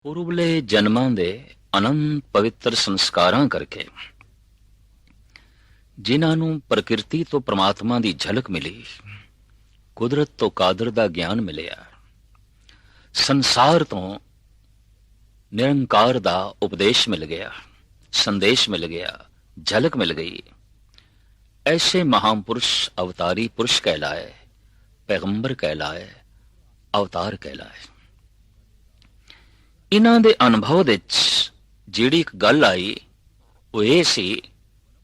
पूर्वले जन्मां दे अनंत पवित्र संस्कारां करके जिन्हां नूं प्रकृति तो परमात्मा दी झलक मिली, कुदरत तो कादर दा ज्ञान मिलिया, संसार तो निरंकार दा उपदेश मिल गया, संदेश मिल गया, झलक मिल गई। ऐसे महापुरुष अवतारी पुरुष कहलाए, पैगंबर कहलाए, अवतार कहलाए। इन्हां दे अनुभव विच जिहड़ी एक गल आई वो ये सी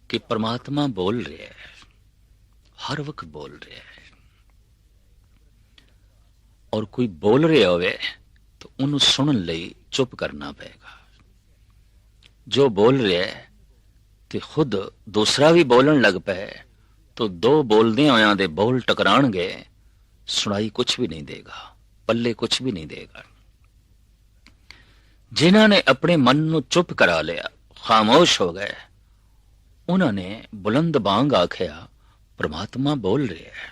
कि परमात्मा बोल रहा है, हर वक्त बोल रहा है। और कोई बोल रहा होवे तो उन्हें सुनन लई चुप करना पेगा। जो बोल रहा है तो खुद दूसरा भी बोलन लग पे तो दो बोलदे होयां दे बोल टकराणगे, सुनाई कुछ भी नहीं देगा, पल्ले कुछ भी नहीं देगा। जिन्हां ने अपने मन नूं चुप करा लिया, खामोश हो गए, उन्होंने बुलंद बांग आख्या परमात्मा बोल रहा है,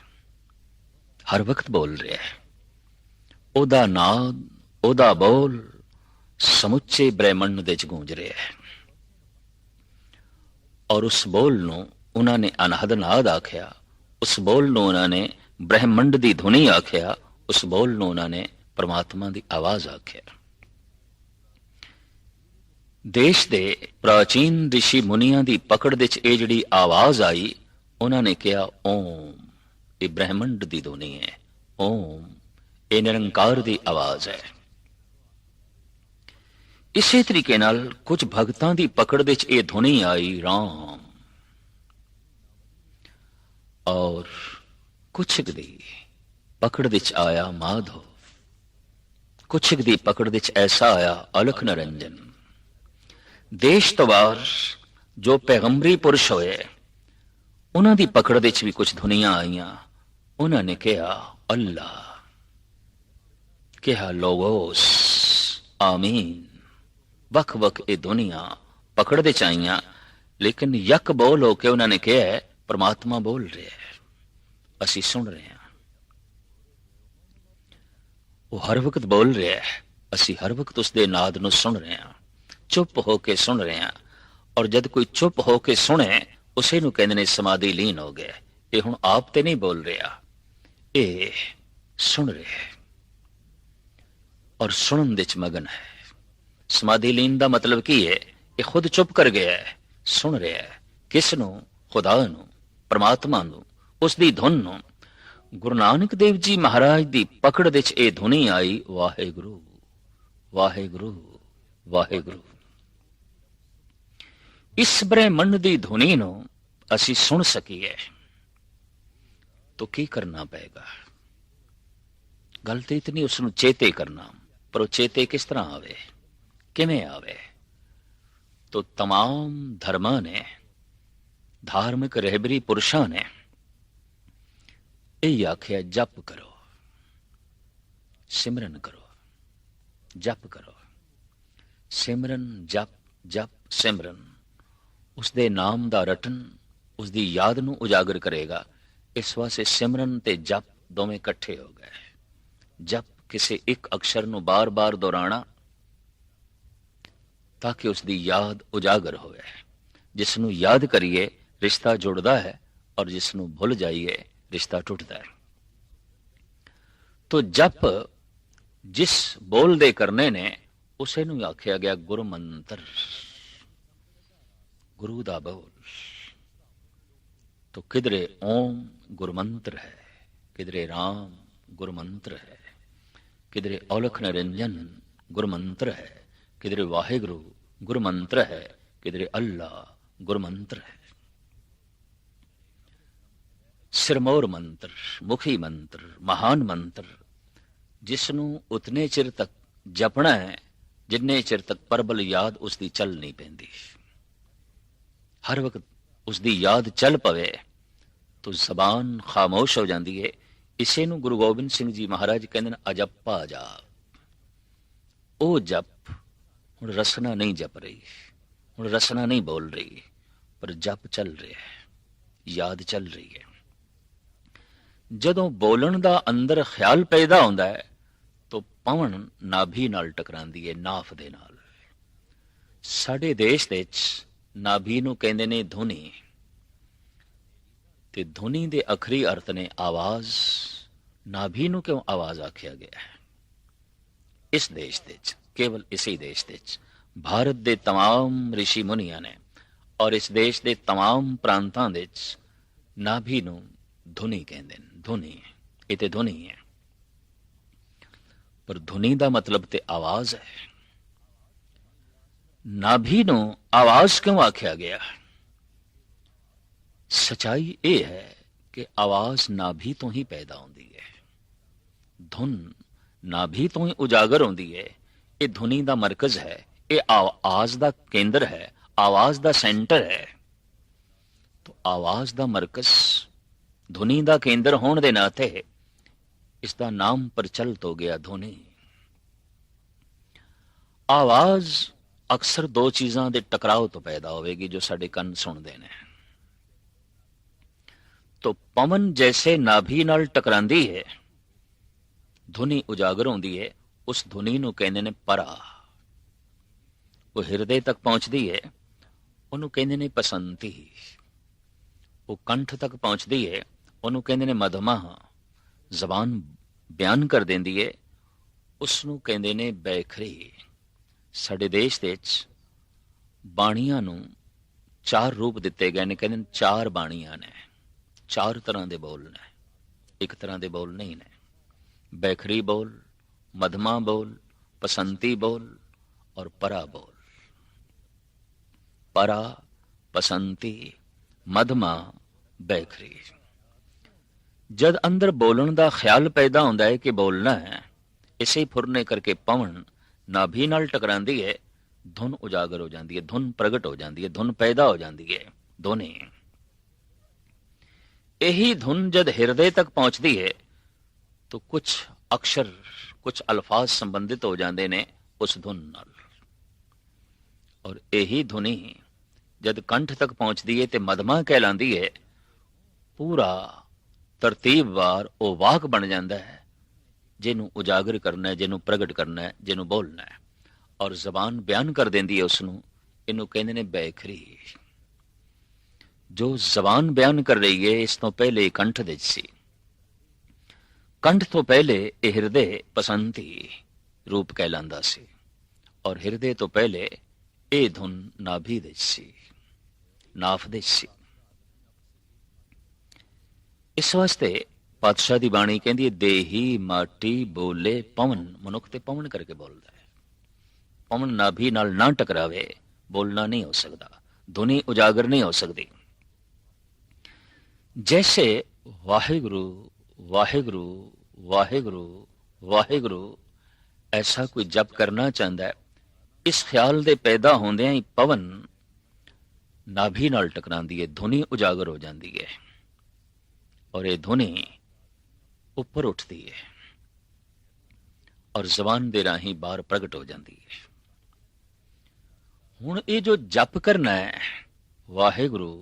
हर वक्त बोल रहा है। ओदा नाद, ओदा बोल समुचे ब्रह्मंड दे च गूंज रहा है। और उस बोल नूं उन्होंने अनहद नाद आख्या, उस बोल नूं उन्होंने ब्रह्मंड दी धुनी आख्या, उस बोल नूं उन्होंने परमात्मा दी आवाज आख्या। देश दे प्राचीन ऋषि मुनियां दी पकड़ विच ये जिहड़ी आवाज आई, उन्होंने कहा ओम, ये ब्रह्मंड दी धुनी है, ओम ये निरंकार दी आवाज है। इसे तरीके नाल कुछ भगतां दी पकड़ विच ये धुनी आई राम, और कुछ दी पकड़ विच आया माधव, कुछ दी पकड़ विच ऐसा आया अलख निरंजन। देश तो बाहर जो पैगंबरी पुरुष होए उन्हां दी पकड़ विच भी कुछ धुनियां आईयां। उन्होंने कहा अल्लाह, कहा लोगोस, आमीन। वख वख ये दुनिया पकड़ विच आईयां, लेकिन यक बोल होके उन्होंने कहा परमात्मा बोल रहा है, असी सुन रहे हैं। वो हर वक्त बोल रहा है, असी हर वक्त उसके नाद नूं सुन रहे हैं, चुप होके सुन रहे हैं। और जब कोई चुप होके सुने उसे नूं कहंदे ने समाधि लीन हो गया। ये हुण आप ते नहीं बोल रहा, ये सुन रहा है और सुनन दे च मगन है। समाधि लीन दा मतलब की है? ये खुद चुप कर गया है, सुन रहा है। किस नूं? खुदा नूं, परमात्मा नूं, उसदी धुन नूं। गुरु नानक देव जी महाराज दी पकड़ विच ये धुनी आई वाहेगुरु, वाहेगुरु, वाहेगुरु। इस ब्रह्मंड दी धुनी नूं असी सुन सकीए तो की करना पेगा? गल ते इतनी उसनूं चेते करना, पर वो चेते किस तरह आवे, किवें आवे? तो तमाम धर्मां ने, धार्मिक रहबरी पुरुषां ने यही आख्या जप करो, सिमरन करो, जप करो। सिमरन जप, जप सिमरन उसदे नाम दा रटन उसदी याद नूं उजागर करेगा। इस वास्ते सिमरन ते जप दोवें इकट्ठे हो गए। जप किसी एक अक्षर नूं बार बार दोहराना ताकि उसकी याद उजागर होवे। जिसनूं याद करिए रिश्ता जुड़ता है, और जिसनूं भुल जाइए रिश्ता टुटता है। तो जप जिस बोल दे करने ने उसे नूं आख्या गया गुरु मंत्र, गुरु दा बोल। तो किधरे ओम गुरु मंत्र है, किधरे राम गुरु मंत्र है, किधरे औलख निरंजन गुरु मंत्र है, किधरे वाहेगुरु गुरु मंत्र है, किधरे अल्लाह गुरु मंत्र है। सिरमौर मंत्र, मुखी मंत्र, महान मंत्र, जिसनूं उतने चिर तक जपना है जिन्ने चिर तक परबल याद उसकी चल नहीं पैंदी। हर वक्त उसकी याद चल पवे तो जबान खामोश हो जाती है। इसे नूं गुरु गोबिंद सिंह जी महाराज कहते हैं अजप्पा जाप। ओ जप हुण रसना नहीं जप रही, हुण रसना नहीं बोल रही, पर जप चल रहा है, याद चल रही है। जदों बोलन दा अंदर ख्याल पैदा होंदा है ਤੋਂ ਪਵਨ ਨਾਭੀ ਨਾਲ ਟਕਰਾਉਂਦੀ ਹੈ, ਨਾਫ ਦੇ ਨਾਲ। ਸਾਡੇ ਦੇਸ਼ ਦੇ ਵਿੱਚ ਨਾਭੀ ਨੂੰ ਕਹਿੰਦੇ ਨੇ ਧੁਨੀ, ਤੇ ਧੁਨੀ ਦੇ ਅਖਰੀ ਅਰਥ ਨੇ ਆਵਾਜ਼। ਨਾਭੀ ਨੂੰ ਕਿਉਂ ਆਵਾਜ਼ ਆਖਿਆ ਗਿਆ ਹੈ? ਇਸ ਦੇਸ਼ ਦੇ ਵਿੱਚ, ਕੇਵਲ ਇਸੇ ਦੇਸ਼ ਦੇ ਵਿੱਚ ਭਾਰਤ ਦੇ तमाम ਰਿਸ਼ੀ ਮੁਨੀਆਂ ਨੇ ਔਰ ਇਸ ਦੇਸ਼ ਦੇ तमाम ਪ੍ਰਾਂਤਾਂ ਦੇ ਵਿੱਚ ਨਾਭੀ ਨੂੰ ਧੁਨੀ ਕਹਿੰਦੇ ਨੇ। ਧੁਨੀ, ਇਹ ਤੇ ਧੁਨੀ ਹੈ, ਪਰ ਧੁਨੀ ਦਾ ਮਤਲਬ ਤੇ ਆਵਾਜ਼ ਹੈ। ਨਾਭੀ ਨੂੰ ਆਵਾਜ਼ ਕਿਉਂ ਆਖਿਆ ਗਿਆ? ਸਚਾਈ ਇਹ ਹੈ ਕਿ ਆਵਾਜ਼ ਨਾਭੀ ਤੋਂ ਹੀ ਪੈਦਾ ਹੁੰਦੀ ਹੈ। ਧੁਨ ਨਾਭੀ ਤੋਂ ਹੀ ਉਜਾਗਰ ਹੁੰਦੀ ਹੈ। ਇਹ ਧੁਨੀ ਦਾ ਮਰਕਜ਼ ਹੈ, ਇਹ ਆਵਾਜ਼ ਦਾ ਕੇਂਦਰ ਹੈ, ਆਵਾਜ਼ ਦਾ ਸੈਂਟਰ ਹੈ। तो आवाज ਦਾ ਮਰਕਜ਼, ਧੁਨੀ ਦਾ ਕੇਂਦਰ ਹੋਣ ਦੇ ਨਾਤੇ ਇਸ ਦਾ ਨਾਮ ਪ੍ਰਚਲਿਤ ਹੋ ਗਿਆ ਧੁਨੀ। ਆਵਾਜ਼ ਅਕਸਰ ਦੋ ਚੀਜ਼ਾਂ ਦੇ ਟਕਰਾਓ ਤੋਂ ਪੈਦਾ ਹੋਵੇਗੀ ਜੋ ਸਾਡੇ ਕੰਨ ਸੁਣਦੇ ਨੇ। तो पवन जैसे नाभि नाल टकरांदी है, धुनी उजागर होंदी है, उस धुनी नूं कहंदे ने परा। वो हिरदे तक पहुंचदी है, उहनूं कहंदे ने पसंती। वो कंठ तक पहुंचदी है, उहनूं कहंदे ने मधमा। जबान बयान कर देंदी है, उसनूं कहंदे ने बैखरी। साडे देश दे विच बाणियां नूं चार रूप दिते गए ने, कहंदे ने चार बाणियां ने, चार तरह के बोल ने, एक तरह के बोल नहीं ने। बैखरी बोल, मधमा बोल, पसंती बोल और परा बोल। परा, पसंती, मधमा, बैखरी। जद अंदर बोलन का ख्याल पैदा होता है कि बोलना है, इसे ही फुरने करके पवन नाभि नाल टकरांदी है, धुन उजागर हो जाती है, धुन प्रगट हो जाती है, धुन पैदा हो जाती है। धुनी, यही धुन जब हृदय तक पहुंचती है तो कुछ अक्षर, कुछ अल्फाज संबंधित हो जाते ने उस धुन नाल। और यही धुनी जब कंठ तक पहुंचती है तो मधमा कहलाती है। पूरा तरतीबवार वो वाक बन जाता है जिन्हों उजागर करना है, जिन्हों प्रगट करना है, जिन्हों बोलना है। और जबान बयान कर देंदी है उसनों, इनू कहते ने बैखरी। जो जबान बयान कर रही है इस तो पहले कंठ दे सी, कंठ तो पहले यह हृदय पसंती रूप कहलांदा सी, और हृदय तो पहले ये धुन नाभि दे सी, नाफ दे सी। इस वास्ते पातशाह दी बाणी कहंदी है, देही माटी बोले पवन। मनुख ते पवन करके बोलदा है। पवन नाभि नाल ना टकरावे, बोलना नहीं हो सकता, धुनी उजागर नहीं हो सकती। जैसे वाहिगुरु वाहिगुरु वाहिगुरु वाहिगुरु ऐसा कोई जप करना चाहता है, इस ख्याल दे पैदा होंदे ही पवन नाभि नाल टकरांदी है, धुनी उजागर हो जाती है और ये धुनी ऊपर उठती है और जबान दे राही बाहर प्रगट हो जाती है। हुण ये जो जप करना है वाहिगुरु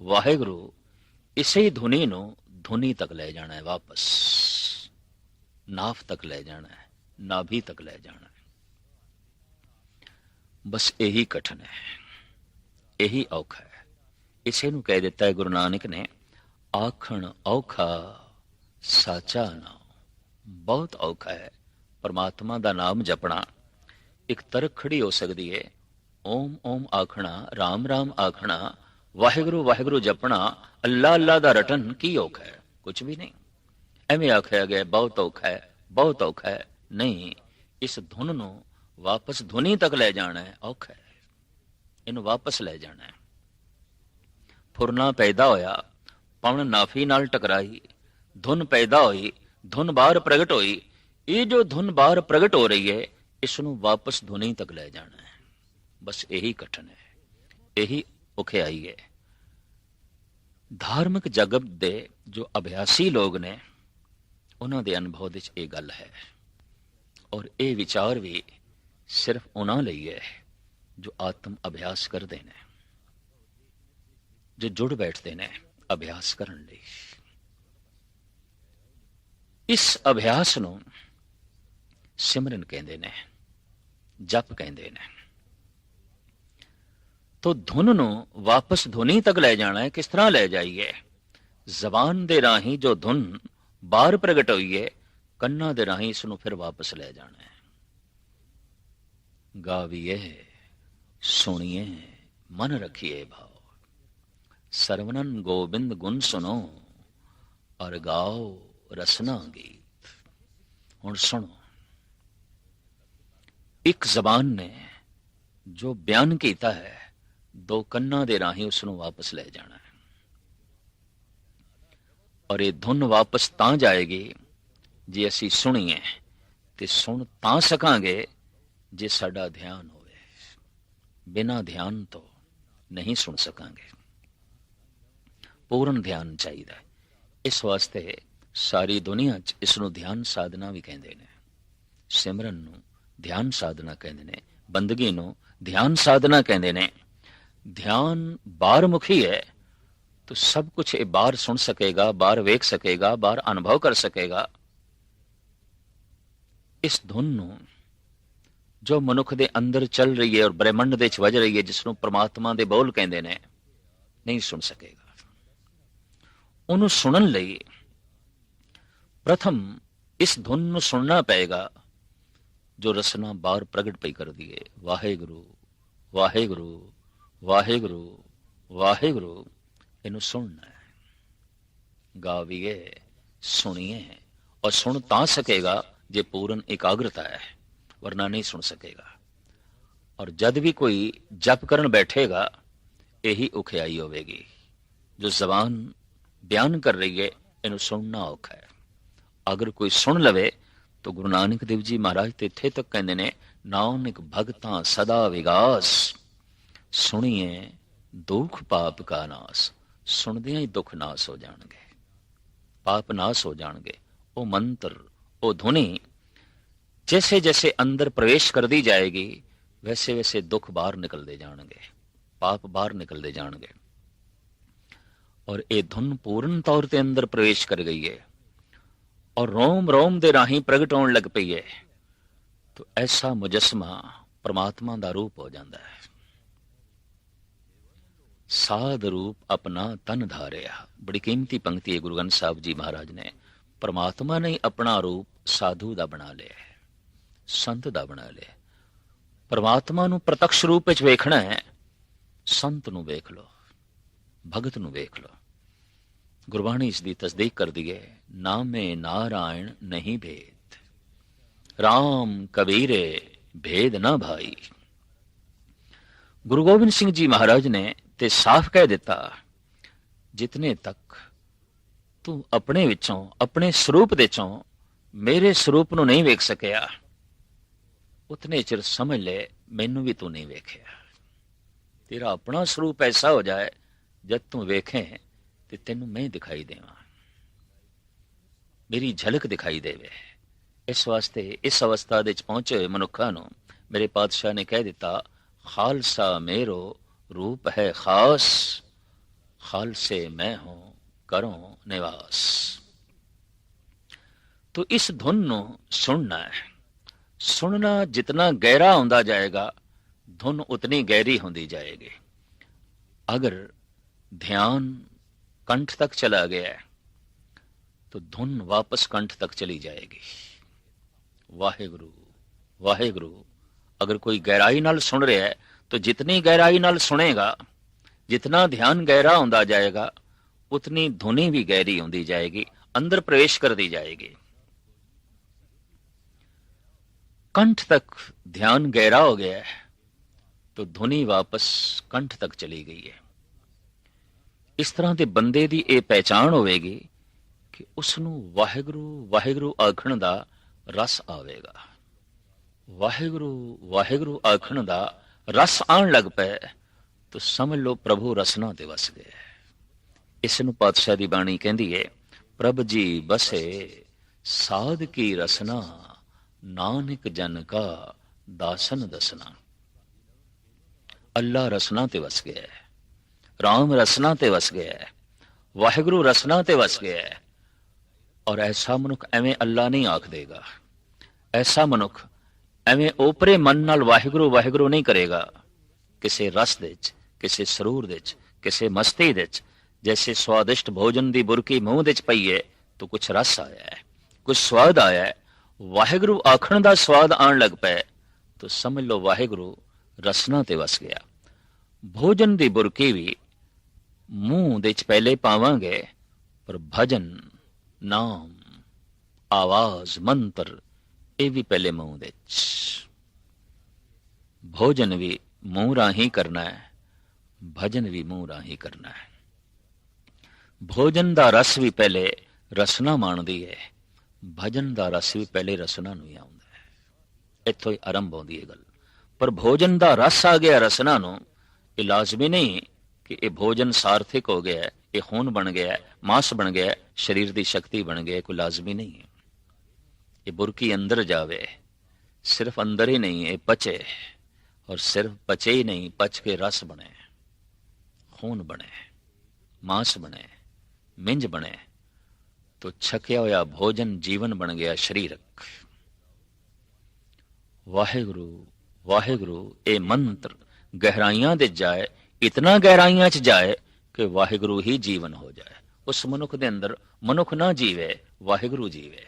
वाहिगुरु, इसे धुनी नूं धुनी तक ले जाना है, वापस नाफ तक ले जाना है, नाभि तक ले जाना है। बस यही कठिन है, यही औखा है। इसे नूं कह दिता है गुरु नानक ने, आखण औखा साचा नाम। बहुत औखा है परमात्मा दा नाम जपना। एक तरक खड़ी हो सकती है, ओम ओम आखना, राम राम आखना, वाहिगुरु वाहिगुरु जपना, अल्लाह अल्लाह दा रटन की औखा है? कुछ भी नहीं। एवें आख्या गया बहुत औखा है, बहुत औखा है। नहीं, इस धुन नूं वापस धुनी तक ले जाना है, औखा है। इनू वापस ले जाना है। फुरना पैदा होया, पवन नाफी नाल टकराई, धुन पैदा हुई, धुन बाहर प्रगट हुई। ये जो धुन बाहर प्रगट हो रही है, इसनू वापस धुनी तक ले जाना है। बस यही कठिन है, यही औखियाई है। धार्मिक जगत दे जो अभ्यासी लोग ने, उन्हां दे अनुभव विच ये गल है। और ये विचार भी सिर्फ उन्हां लई है जो आत्म अभ्यास करते हैं, जो जुड़ बैठते हैं अभ्यास करन लई। इस अभ्यास नूं ਸਿਮਰਨ ਕਹਿੰਦੇ ਨੇ, ਜਪ ਕਹਿੰਦੇ ਨੇ। ਤੋ ਧੁਨ ਨੂੰ ਵਾਪਸ ਧੁਨੀ ਤੱਕ ਲੈ ਜਾਣਾ ਹੈ। ਕਿਸ ਤਰ੍ਹਾਂ ਲੈ ਜਾਈਏ? ਜ਼ਬਾਨ ਦੇ ਰਾਹੀਂ ਜੋ ਧੁਨ ਬਾਹਰ ਪ੍ਰਗਟ ਹੋਈ ਹੈ, ਕੰਨਾਂ ਦੇ ਰਾਹੀਂ ਇਸ ਨੂੰ ਫਿਰ ਵਾਪਸ ਲੈ ਜਾਣਾ ਹੈ। ਗਾਵੀਏ ਸੁਣੀਏ ਮਨ ਰੱਖੀਏ ਭਾਵ, ਸਰਵਨਨ ਗੋਬਿੰਦ ਗੁਣ ਸੁਨੋ ਔਰ ਗਾਓ ਰਸਨਾ ਗੀਤ। ਹੁਣ ਸੁਣੋ, ਇੱਕ ਜ਼ਬਾਨ ਨੇ ਜੋ ਬਿਆਨ ਕੀਤਾ ਹੈ, ਦੋ ਕੰਨਾਂ ਦੇ ਰਾਹੀਂ ਉਸ ਨੂੰ ਵਾਪਸ ਲੈ ਜਾਣਾ ਹੈ। ਔਰ ਇਹ ਧੁਨ ਵਾਪਸ ਤਾਂ ਜਾਏਗੀ ਜੇ ਅਸੀਂ ਸੁਣੀਏ, ਤੇ ਸੁਣ ਤਾਂ ਸਕਾਂਗੇ ਜੇ ਸਾਡਾ ਧਿਆਨ ਹੋਵੇ। ਬਿਨਾਂ ਧਿਆਨ ਤੋਂ ਨਹੀਂ ਸੁਣ ਸਕਾਂਗੇ। ਪੂਰਨ ਧਿਆਨ ਚਾਹੀਦਾ ਹੈ। ਇਸ ਵਾਸਤੇ ਸਾਰੀ ਦੁਨੀਆ 'ਚ ਇਸ ਨੂੰ ਧਿਆਨ ਸਾਧਨਾ ਵੀ ਕਹਿੰਦੇ ਨੇ। ਸਿਮਰਨ ਨੂੰ ਧਿਆਨ ਸਾਧਨਾ ਕਹਿੰਦੇ ਨੇ, ਬੰਦਗੀ ਨੂੰ ਧਿਆਨ ਸਾਧਨਾ ਕਹਿੰਦੇ ਨੇ। ਧਿਆਨ ਬਾਹਰਮੁਖੀ ਹੈ, तो सब कुछ ये बाहर सुन सकेगा, बाहर वेख सकेगा, बाहर अनुभव कर सकेगा। इस धुन ਨੂੰ ਜੋ ਮਨੁੱਖ ਦੇ ਅੰਦਰ ਚੱਲ ਰਹੀ ਹੈ ਔਰ ਬ੍ਰਹਿਮੰਡ ਦੇ ਵਿੱਚ ਵਜ ਰਹੀ ਹੈ, ਜਿਸ ਨੂੰ ਪ੍ਰਮਾਤਮਾ ਦੇ ਬੋਲ ਕਹਿੰਦੇ ਨੇ, ਨਹੀਂ ਸੁਣ ਸਕੇਗਾ। ਉਹਨੂੰ ਸੁਣਨ ਲਈ ਪ੍ਰਥਮ ਇਸ ਧੁਨ ਨੂੰ ਸੁਣਨਾ ਪਏਗਾ ਜੋ ਰਸਨਾ ਬਾਹਰ ਪ੍ਰਗਟ ਪਈ ਕਰਦੀ ਹੈ। ਵਾਹਿਗੁਰੂ ਵਾਹਿਗੁਰੂ ਵਾਹਿਗੁਰੂ ਵਾਹਿਗੁਰੂ, ਇਹਨੂੰ ਸੁਣਨਾ ਹੈ। ਗਾਵੀਏ ਸੁਣੀਏ, ਔਰ ਸੁਣ ਤਾਂ ਸਕੇਗਾ ਜੇ ਪੂਰਨ ਇਕਾਗਰਤਾ ਹੈ, ਵਰਨਾ ਨਹੀਂ ਸੁਣ ਸਕੇਗਾ। ਔਰ ਜਦ ਵੀ ਕੋਈ ਜਪ ਕਰਨ ਬੈਠੇਗਾ, ਇਹੀ ਔਖਿਆਈ ਹੋਵੇਗੀ। ਜੋ ਜ਼ਬਾਨ ਬਿਆਨ ਕਰ ਰਹੀ ਹੈ, ਇਹਨੂੰ ਸੁਣਨਾ ਔਖਾ ਹੈ। ਅਗਰ ਕੋਈ ਸੁਣ ਲਵੇ ਤਾਂ ਗੁਰੂ ਨਾਨਕ ਦੇਵ ਜੀ ਮਹਾਰਾਜ ਤੇ ਇੱਥੇ ਤੱਕ ਕਹਿੰਦੇ ਨੇ, ਨਾਨਕ ਭਗਤਾਂ ਸਦਾ ਵਿਗਾਸ, ਸੁਣੀਏ ਦੁੱਖ ਪਾਪ ਕਾ ਨਾਸ। ਸੁਣਦਿਆਂ ਹੀ ਦੁੱਖ ਨਾਸ ਹੋ ਜਾਣਗੇ, ਪਾਪ ਨਾਸ ਹੋ ਜਾਣਗੇ। ਉਹ ਮੰਤਰ, ਉਹ ਧੁਨੀ जैसे जैसे अंदर प्रवेश करती जाएगी, वैसे वैसे दुख बाहर निकलते जाएंगे, पाप बाहर निकलते जाएंगे। और ये धुन पूर्ण तौर ते अंदर प्रवेश कर गई है और रोम रोम दे राही प्रगट होने लग पई है, तो ऐसा मुजस्मा परमात्मा दा रूप हो जाता है। साध रूप अपना तन धारिया, बड़ी कीमती पंक्ति है गुरु ग्रंथ साहब जी महाराज ने। परमात्मा ने अपना रूप साधु दा बना लिया, संत दा बना लिया। परमात्मा नूं प्रत्यक्ष रूप विच वेखना है, संत नूं वेख लो, भगत नूं वेख लो। गुरबाणी इसकी तस्दीक कर दी है, नामे नारायण नहीं भेद, राम कबीरे भेद ना भाई। गुरु गोबिंद सिंह जी महाराज ने ते साफ कह दिता, जितने तक तू अपने विचों, अपने स्वरूप दे चों मेरे स्वरूप नूं नहीं वेख सकिया, उतने चिर समझ ले मैनू भी तू नहीं वेख्या। तेरा अपना स्वरूप ऐसा हो जाए, जब तू वेखे तो तेनू मैं दिखाई देवां, मेरी झलक दिखाई देवे। इस वास्ते इस अवस्था दे पहुंचे हुए मनुखा नूं मेरे पातशाह ने कह दिता, खालसा मेरो रूप है खास, खालसे मैं हूं करूं निवास। तो इस धुन नूं सुनना है। सुनना जितना गहरा होता जाएगा, धुन उतनी गहरी होती जाएगी। अगर ध्यान कंठ तक चला गया है तो धुन वापस कंठ तक चली जाएगी। वाहिगुरु वाहिगुरु अगर कोई गहराई नाल सुन रहा है, तो जितनी गहराई नाल सुनेगा, जितना ध्यान गहरा होता जाएगा, उतनी धुनी भी गहरी होती जाएगी, अंदर प्रवेश करती जाएगी। कंठ तक ध्यान गहरा हो गया है तो धुनी वापस कंठ तक चली गई है। इस तरह के बंदे की यह पहचान होगी कि उसनू वाहिगुरु वाहिगुरु आखण दा रस आवेगा। वाहिगुरु वाहिगुरु आखण दा रस आन लग पे तो समझ लो प्रभु रसना ते वस गए। इसनू पातशाह दी बाणी कहती है, प्रभ जी बसे साध की रसना, नानक जन का दासन दसना। अल्लाह रसना ते वस गया है, राम रसना ते वस गया है, वाहिगुरु रसना ते वस गया है। और ऐसा मनुख एवें अल्लाह नहीं आख देगा, ਐਸਾ ਮਨੁੱਖ ਐਵੇਂ ਓਪਰੇ ਮਨ ਨਾਲ ਵਾਹਿਗੁਰੂ ਵਾਹਿਗੁਰੂ ਨਹੀਂ ਕਰੇਗਾ। ਕਿਸੇ ਰਸ ਦੇ ਚ, ਕਿਸੇ ਸਰੂਰ ਦੇ ਚ, ਕਿਸੇ ਮਸਤੀ ਦੇ ਚ, ਜੈਸੇ ਸਵਾਦਿਸ਼ਟ ਭੋਜਨ ਦੀ ਬੁਰਕੀ ਮੂੰਹ ਦੇ ਚ ਪਈ ਹੈ ਤਾਂ ਕੁਛ ਰਸ ਆਇਆ ਹੈ, ਕੁਛ ਸਵਾਦ ਆਇਆ ਹੈ, ਵਾਹਿਗੁਰੂ ਆਖਣ ਦਾ ਸਵਾਦ ਆਣ ਲੱਗ ਪਿਆ ਤਾਂ ਸਮਝ ਲਓ ਵਾਹਿਗੁਰੂ ਰਸਨਾ ਤੇ ਵਸ ਗਿਆ। ਭੋਜਨ ਦੀ ਬੁਰਕੀ ਵੀ ਮੂੰਹ ਦੇ ਚ ਪਹਿਲੇ ਪਾਵਾਂਗੇ, ਪਰ ਭਜਨ, ਨਾਮ, ਆਵਾਜ਼, ਮੰਤਰ ਇਹ ਵੀ ਪਹਿਲੇ ਮੂੰਹ ਦੇ ਚ। ਭੋਜਨ ਵੀ ਮੂੰਹ ਰਾਹੀਂ ਕਰਨਾ ਹੈ, ਭਜਨ ਵੀ ਮੂੰਹ ਰਾਹੀਂ ਕਰਨਾ ਹੈ। ਭੋਜਨ ਦਾ ਰਸ ਵੀ ਪਹਿਲੇ ਰਸਨਾ ਮਾਣਦੀ ਹੈ, ਭਜਨ ਦਾ ਰਸ ਵੀ ਪਹਿਲੇ ਰਸਨਾ ਨੂੰ ਹੀ ਆਉਂਦਾ ਹੈ। ਇੱਥੋਂ ਹੀ ਆਰੰਭ ਹੁੰਦੀ ਹੈ ਗੱਲ। ਪਰ ਭੋਜਨ ਦਾ ਰਸ ਆ ਗਿਆ ਰਸਨਾ ਨੂੰ, ਇਹ ਲਾਜ਼ਮੀ ਨਹੀਂ ਕਿ ਇਹ ਭੋਜਨ ਸਾਰਥਿਕ ਹੋ ਗਿਆ, ਇਹ ਖੂਨ ਬਣ ਗਿਆ, ਮਾਸ ਬਣ ਗਿਆ, ਸਰੀਰ ਦੀ ਸ਼ਕਤੀ ਬਣ ਗਿਆ, ਕੋਈ ਲਾਜ਼ਮੀ ਨਹੀਂ ਹੈ। ਇਹ ਬੁਰਕੀ ਅੰਦਰ ਜਾਵੇ, ਸਿਰਫ ਅੰਦਰ ਹੀ ਨਹੀਂ, ਇਹ ਪਚੇ, ਔਰ ਸਿਰਫ ਪਚੇ ਹੀ ਨਹੀਂ, ਪਚ ਕੇ ਰਸ ਬਣੇ, ਖੂਨ ਬਣੇ, ਮਾਸ ਬਣੇ, ਮਿੰਜ ਬਣੇ, तो छकिया होया भोजन जीवन बन गया शरीरक। वाहिगुरु वाहिगुरु ए मंत्र गहराइयां दे जाए, इतना गहराइयां च जाए कि वाहिगुरु ही जीवन हो जाए। उस मनुख दे अंदर मनुख ना जीवे, वाहिगुरु जीवे,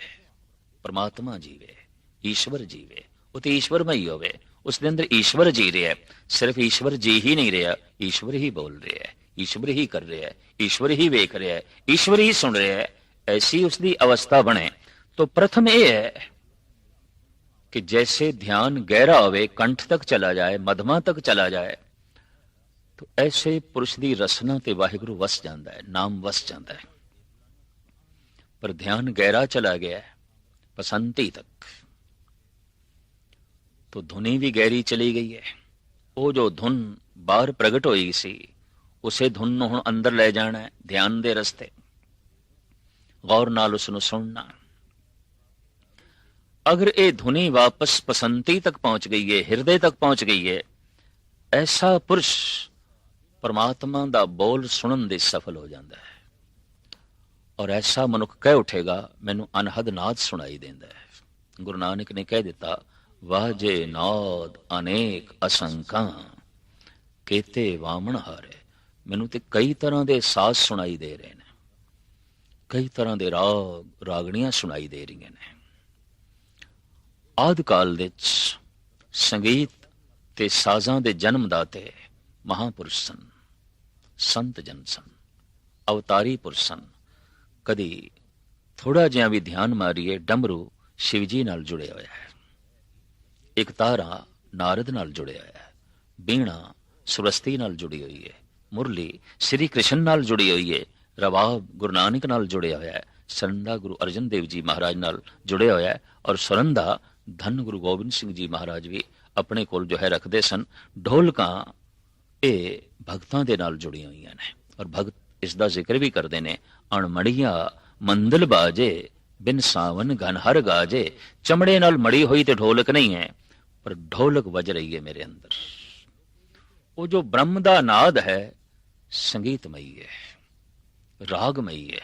परमात्मा जीवे, ईश्वर जीवे। वो तो ईश्वरमय होवे, उसके अंदर ईश्वर जी रहा है। सिर्फ ईश्वर जी ही नहीं रहा, ईश्वर ही बोल रहा है, ईश्वर ही कर रहा है, ईश्वर ही वेख रहा है, ईश्वर ही सुन रहा है। ऐसी उसकी अवस्था बने तो प्रथम यह है कि जैसे ध्यान गहरा होवे, कंठ तक चला जाए, मधमा तक चला जाए, तो ऐसे पुरुष की रसना ते वाहिगुरु वस जाता है, नाम वस जाता है। पर ध्यान गहरा चला गया है पसंती तक, तो धुनी भी गहरी चली गई है। वो जो धुन बाहर प्रगट होई सी, उसे धुन नूं हुण अंदर ले जाना है ध्यान दे रस्ते, गौर नाल उसनूं सुनना। अगर ये धुनी वापस पसंती तक पहुंच गई है, हृदय तक पहुंच गई है, ऐसा पुरुष परमात्मा दा बोल सुनन दे सफल हो जाता है। और ऐसा मनुख कह उठेगा, मैनू अनहद नाद सुनाई देंदा है। गुरु नानक ने कह दिता, वाजे नाद अनेक असंख्या केते वामन हारे। मैनू ते कई तरह के साज सुनाई दे रहे हैं, कई तरह के राग रागणियां सुनाई दे रही ने। आदि काल दे संगीत ते साजां दे जन्मदाते महापुरुष सन, संत जन सन, अवतारी पुरुष सन। कदी थोड़ा जिहा भी ध्यान मारीए, डमरू शिवजी नाल जुड़े होया है, एक तारा नारद नाल जुड़े होया है, बीणा सुरस्ती नाल जुड़ी हुई है, मुरली श्री कृष्ण नाल जुड़ी हुई है, रवाब गुरु नानक नाल जुड़े होया है, सरंदा गुरु अर्जन देव जी महाराज नाल जुड़े होया है, और सुरंदा धन गुरु गोबिंद सिंह जी महाराज भी अपने कोल जो है रखते सन। ढोलकां ये भगतां दे नाल जुड़ी हुई ने, और भगत इसका जिक्र भी करते हैं, अणमड़िया मंदल बाजे बिन सावन घन हर गाजे। चमड़े नाल मड़ी हुई तो ढोलक नहीं है, पर ढोलक बज रही है मेरे अंदर। वो जो ब्रह्म दा नाद है संगीतमयी है, रागमयी है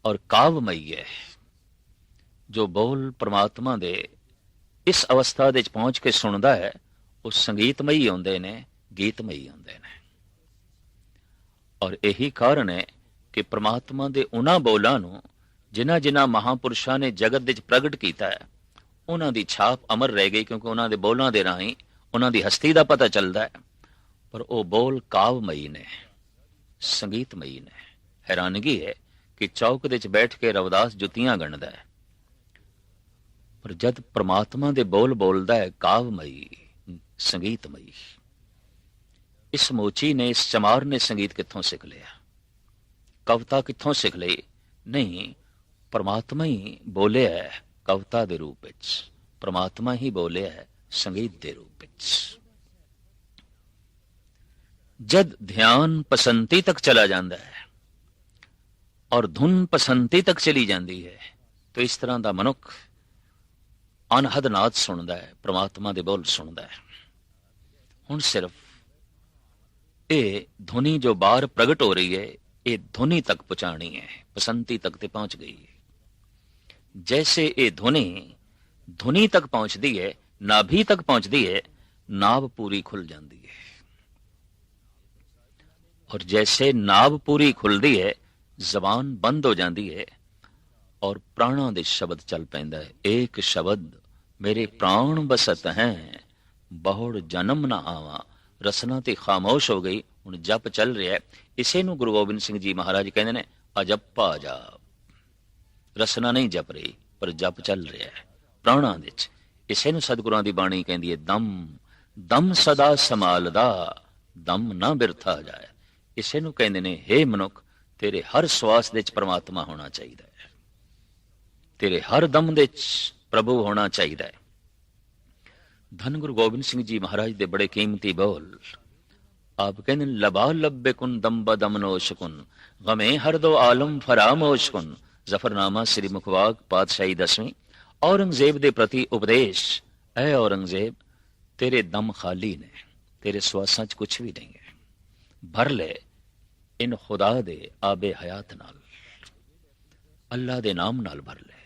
और काव्यमयी है। जो बोल परमात्मा दे इस अवस्था दे पहुंच के सुनदा है, वो संगीतमयी होंदे ने, गीतमयी होंदे ने। और यही कारण है कि परमात्मा दे उन्हां बोलां नूं जिन्हां जिन्हां महापुरुषां ने जगत दे प्रगट कीता है, उन्हां दी छाप अमर रह गई, क्योंकि उन्हां दे बोलां दे राहीं उन्हां दी हस्ती दा पता चलदा है। पर वो बोल काव्यमयी ने, संगीतमयी ने। हैरानगी है कि चौक दे बैठ के रविदास जुतियां गणदा है, पर जद परमात्मा दे बोल बोलदा है काव्यमयी, संगीतमयी। इस मोची ने, इस चमार ने संगीत कित्थों सीख लिया, कविता कित्थों सीख ली? नहीं, परमात्मा ही बोले है कविता दे रूप विच, परमात्मा ही बोले है संगीत दे रूप विच। जद ध्यान पसंती तक चला जाता है और धुन पसंती तक चली जाती है, तो इस तरह का मनुख अनहद नाद सुनता है, परमात्मा दे बोल सुनता है। हुण सिर्फ ये धुनी जो बाहर प्रगट हो रही है, ये धुनी तक पहुंचानी है, पसंती तक ते पहुंच गई है। जैसे ये धुनी तक पहुंचती है, नाभि तक पहुंचती है, नाभ पूरी खुल जाती है। और जैसे नाभ पूरी खुलती है, जबान बंद हो जाती है और प्राणों दे शब्द चल पैंदा है। एक शब्द मेरे प्राण बसत हैं, बहुड़ जन्म ना आवा। रसना ते खामोश हो गई, हुण जप चल रहा है। इसे नूं गुरु गोबिंद सिंह जी महाराज कहंदे ने अजप्पा जाप। रसना नहीं जप रही, पर जप चल रहा है प्राणां दे विच। इसे नूं सतगुरां दी बाणी कहंदी है दम दम सदा संभालदा, दम ना बिरथा जाए। इसे नूं कहंदे ने हे मनुख, तेरे हर श्वास दे विच परमात्मा होना चाहिए, तेरे हर दम दे विच प्रभु होना चाहिए। धन गुरु गोबिंद सिंह जी महाराज दे बड़े कीमती बोल। आप कहते लबा लब्बे कुन दम बदमनोश कुन, गमे हर दो आलम फरामोश कुन। जफरनामा श्री मुखवाक पातशाही 10वीं। औरंगजेब दे प्रति उपदेश, ऐ औरंगजेब तेरे दम खाली ने, तेरे श्वासां च कुछ भी नहीं है। भर ले इन खुदा दे आबे हयात नाल, अल्लाह दे नाम नाल भर ले,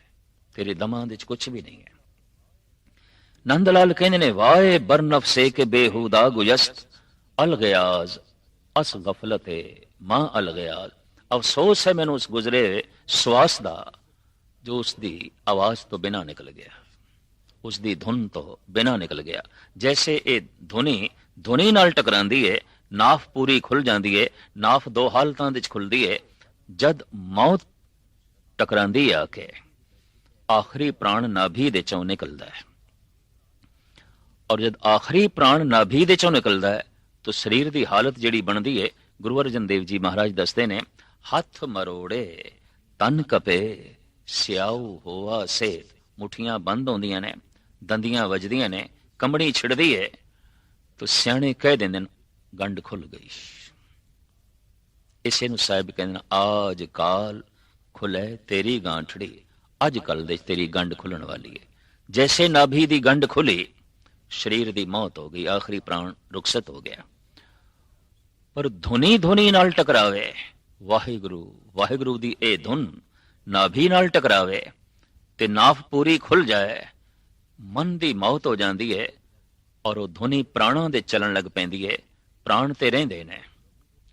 तेरे दमां दे च कुछ भी नहीं है। नंद लाल कहंदे ने वाए बरनफ से के बेहुदा गुजस्त, अल गयाज अस गफलते मां अल गयाज। अफसोस है मैनू उस गुजरे श्वास दा जो उसकी आवाज तो बिना निकल गया, उसकी धुन तो बिना निकल गया। जैसे ये धुनी नाल टकरांदी है, नाफ पूरी खुल जाती है। नाफ दो हालतां विच खुलदी है, जद मौत टकरांदी आके आखिरी प्राण नाभि दे चों निकलदा है। और जद आखिरी प्राण नाभि दे चों निकलदा है तो शरीर की हालत जिहड़ी बनदी है, गुरु अर्जन देव जी महाराज दसदे ने हथ मरोड़े तन कपे सियाऊ होआ सेत। मुठियां बंद होंदियां ने, दंदियां वजदियां ने, कंबड़ी छिड़दी है तो सियाणे कह देंदे ने गंढ खुल गई। इसे नूं साहिब कहंदे आज काल खुले तेरी गांठड़ी, अज कल दे तेरी गंढ खुलण वाली है। जैसे नाभि दी गंढ खुली, शरीर दी मौत हो गई, आखिरी प्राण रुखसत हो गया। पर धुनी नाल टकरावे, वाहिगुरु वाहिगुरु दी ए धुन नाभि नाल टकरावे ते नाफ पूरी खुल जाए, मन दी मौत हो जाती है और वो धुनी प्राणां दे चलन लग पैंदी है। प्राण ते रहिंदे ने,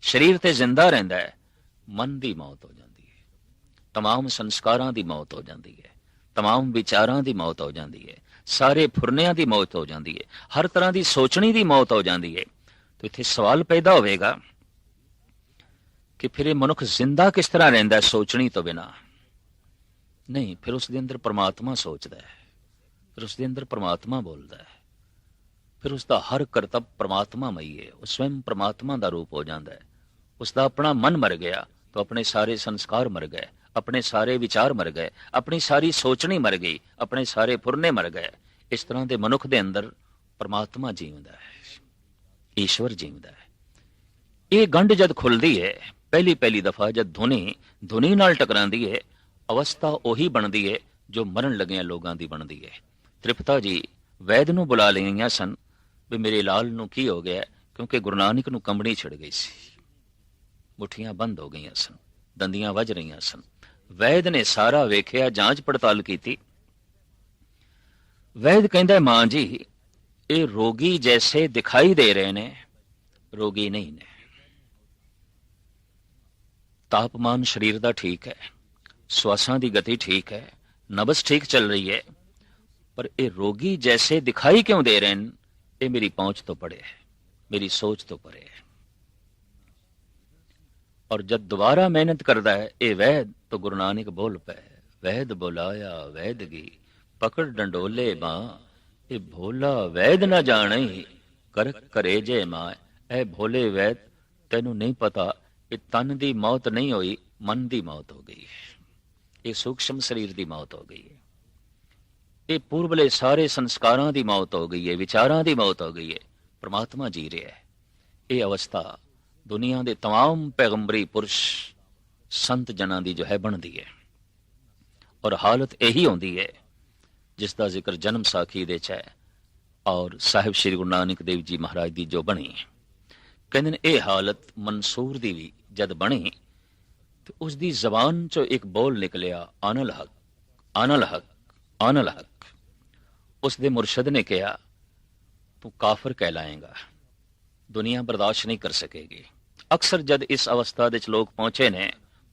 शरीर ते जिंदा रहिंदा है, मन दी मौत हो जाती है, तमाम संस्कारां दी मौत हो जाती है, तमाम विचारां दी मौत हो जाती है, सारे फुरनियां दी मौत हो जाती है, हर तरह की सोचनी दी मौत हो जाती है। तो इत्थे सवाल पैदा होवेगा कि फिर ये मनुख जिंदा किस तरह रहिंदा है सोचनी तो बिना? नहीं, फिर उसके अंदर परमात्मा सोचता है, फिर उसके अंदर परमात्मा बोलता है, फिर उसका हर करतब परमात्मामई है, वो स्वयं परमात्मा का रूप हो जाता है। उसका अपना मन मर गया तो अपने सारे संस्कार मर गए, अपने सारे विचार मर गए, अपनी सारी सोचनी मर गई, अपने सारे फुरने मर गए। इस तरह के मनुख के अंदर परमात्मा जीवदा है, ईश्वर जीवदा है। ये गंढ जद खुलती है पहली दफा, जब धुनी नाल टकरांदी है, अवस्था ओही बनती है जो मरण लगियां लोगों की बनती है। त्रिपता जी वैद नूं बुला लईआं सन भी मेरे लाल नूं की हो गया, क्योंकि गुरु नानक नूं कंबड़ी छिड़ गई सी, मुठियां बंद हो गई सन, दंदियां वज रही सन। वैद ने सारा वेखिया, जांच पड़ताल की। वैद कहंदा मां जी ये रोगी जैसे दिखाई दे रहे ने, रोगी नहीं ने। तापमान शरीर का ठीक है, श्वासां की गति ठीक है, नब्ज ठीक चल रही है, पर ये रोगी जैसे दिखाई क्यों दे रहे हैं? ये मेरी पहुंच तो परे है, मेरी सोच तो परे है। और जब दोबारा मेहनत करता है ये वैद, तो गुरु नानक बोल पे वैद बुलाया वैदगी, पकड़ डंडोले मां, ये भोला वैद न जाने कर करे जे मां। ए भोले वैद, तेनू नहीं पता ये तन दी मौत नहीं हुई, मन दी मौत हो गई है, ये सूक्ष्म शरीर दी मौत हो गई है, ये पूर्वले सारे संस्कारां दी मौत हो गई है, विचारां दी मौत हो गई है, परमात्मा जी रहा है। ये अवस्था दुनिया के तमाम पैगंबरी पुरुष संत जना दी जो है बनती है, और हालत यही होती है जिसका जिक्र जन्म साखी दे है और साहिब श्री गुरु नानक देव जी महाराज की जो बनी। कहते हैं ये हालत मंसूर दी भी जद बनी तो उसकी जबान चो एक बोल निकलिया, आनल हक ਆਨਲ ਹਕ, ਆਨਲ ਹਕ। ਉਸ ਦੇ ਮੁਰਸ਼ਦ ਨੇ ਕਿਹਾ, ਤੂੰ ਕਾਫਰ ਕਹਿਲਾਏਗਾ, ਦੁਨੀਆ ਬਰਦਾਸ਼ਤ ਨਹੀਂ ਕਰ ਸਕੇਗੀ। ਅਕਸਰ ਜਦ ਇਸ ਅਵਸਥਾ ਦੇ ਚ ਲੋਕ ਪਹੁੰਚੇ ਨੇ,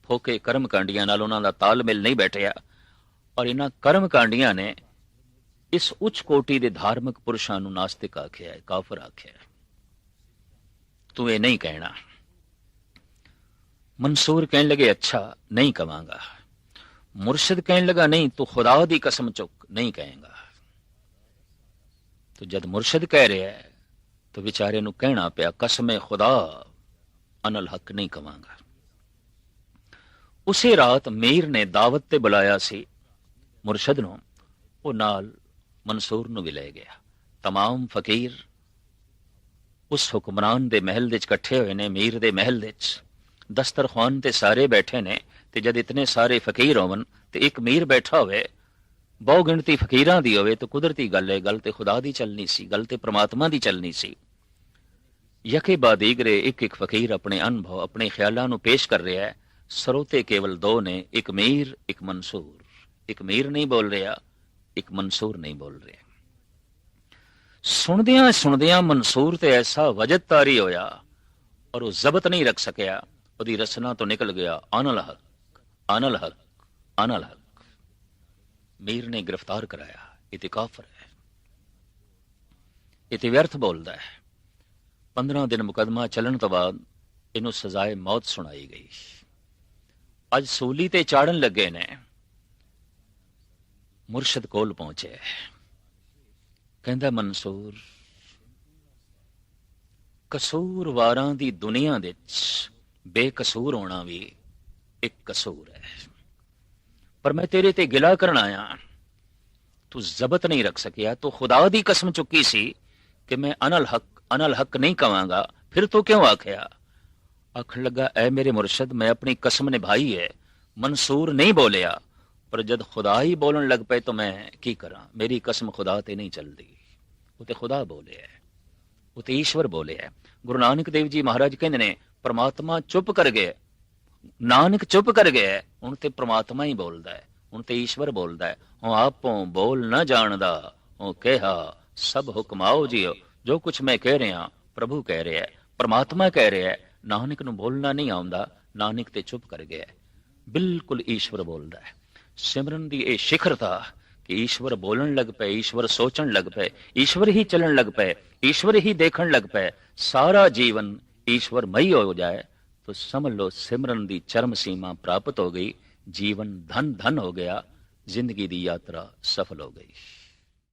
ਫੋਕੇ ਕਰਮ ਕਾਂਡੀਆਂ ਨਾਲ ਉਹਨਾਂ ਦਾ ਤਾਲਮੇਲ ਨਹੀਂ ਬੈਠਿਆ, ਔਰ ਇਹਨਾਂ ਕਰਮ ਕਾਂਡੀਆਂ ਨੇ ਇਸ ਉੱਚ ਕੋਟੀ ਦੇ ਧਾਰਮਿਕ ਪੁਰਸ਼ਾਂ ਨੂੰ ਨਾਸਤਿਕ ਆਖਿਆ, ਕਾਫਰ ਆਖਿਆ। ਤੂੰ ਇਹ ਨਹੀਂ ਕਹਿਣਾ। मंसूर कहने लगे, अच्छा नहीं कवांगा। मुर्शिद कहने लगा, नहीं तू खुदा दी कसम चुक, नहीं कहेगा। तो जद मुर्शिद कह रहे है तो बेचारे नू कहना पिया, कसम खुदा अनल हक नहीं कवांगा। उसे रात मीर ने दावत ते बुलाया सी मुर्शिद नू, वो नाल मंसूर नू भी ले गया। तमाम फकीर उस हुक्मरान दे महल दे इकट्ठे हुए ने, मीर दे महल दे दस्तरखान ते सारे बैठे ने। ते जद इतने सारे फकीर होवन ते एक मीर बैठा होवे, बहु गिणती फकीरां दी होवे, तो कुदरती गल है, गल ते खुदा दी चलनी सी, गल ते परमात्मा दी चलनी सी। यके बाद दीगरे एक एक फकीर अपने अनुभव, अपने ख्यालां नू पेश कर रहा है। सरोते केवल दो ने, एक मीर एक मंसूर। एक मीर नहीं बोल रहा, एक मंसूर नहीं बोल रहा। सुनदियां सुनदियां मंसूर ते ऐसा वजद तारी होया और वो जबत नहीं रख सकिया, ਉਹਦੀ ਰਸਨਾ ਤੋਂ ਨਿਕਲ ਗਿਆ, ਆਨਲ ਹਕ, ਆਨਲ ਹਕ, ਆਨਲ ਹਕ। ਮੀਰ ਨੇ ਗ੍ਰਿਫਤਾਰ ਕਰਾਇਆ, ਇਹ ਤੇ ਕਾਫਰ ਹੈ, ਇਹ ਤੇ ਵਿਅਰਥ ਬੋਲਦਾ ਹੈ। 15 ਦਿਨ ਮੁਕਦਮਾ ਚੱਲਣ ਤੋਂ ਬਾਅਦ ਇਹਨੂੰ ਸਜ਼ਾਏ ਮੌਤ ਸੁਣਾਈ ਗਈ। ਅੱਜ ਸੂਲੀ ਤੇ ਚਾੜਨ ਲੱਗੇ ਨੇ, ਮੁਰਸ਼ਿਦ ਕੋਲ ਪਹੁੰਚੇ, ਕਹਿੰਦਾ, ਮਨਸੂਰ, ਕਸੂਰਵਾਰਾਂ ਦੀ ਦੁਨੀਆ ਵਿੱਚ बेकसूर होना भी एक कसूर है, पर मैं तेरे ते गिला करना आया, तू जबत नहीं रख सकिया। तो खुदा दी कसम चुकी सी कि मैं अनल हक नहीं कवांगा, फिर तो क्यों आखिया? आखन लगा, ऐ मेरे मुर्शद, मैं अपनी कसम निभाई है, मंसूर नहीं बोलिया, पर जद खुदा ही बोलन लग पे तो मैं की करा? मेरी कसम खुदा ते नहीं चलती, वो ते खुदा बोले है, वो ते ईश्वर बोले है। गुरु नानक देव जी महाराज कहते ने, परमात्मा चुप कर गए, नानक चुप कर गए, उन ते परमात्मा ही बोलता है, उन ते ईश्वर बोलता है। हूँ आपों बोल न जानदा, हूँ कहा सब हुक्माओ जियो। जो कुछ मैं कह रहा प्रभु कह रहा है, परमात्मा कह रहा है। नानक नू बोलना नहीं आउंदा, नानक ते चुप कर गया। बिल्कुल ईश्वर बोलता है। सिमरन दी ये शिखरता कि ईश्वर बोलन लग पे, ईश्वर सोचन लग पे, ईश्वर ही चलन लग पे, ईश्वर ही देखन लग पे, सारा जीवन ईश्वरमयी हो जाए तो समझ लो सिमरन दी चरम सीमा प्राप्त हो गई, जीवन धन धन हो गया, जिंदगी दी यात्रा सफल हो गई।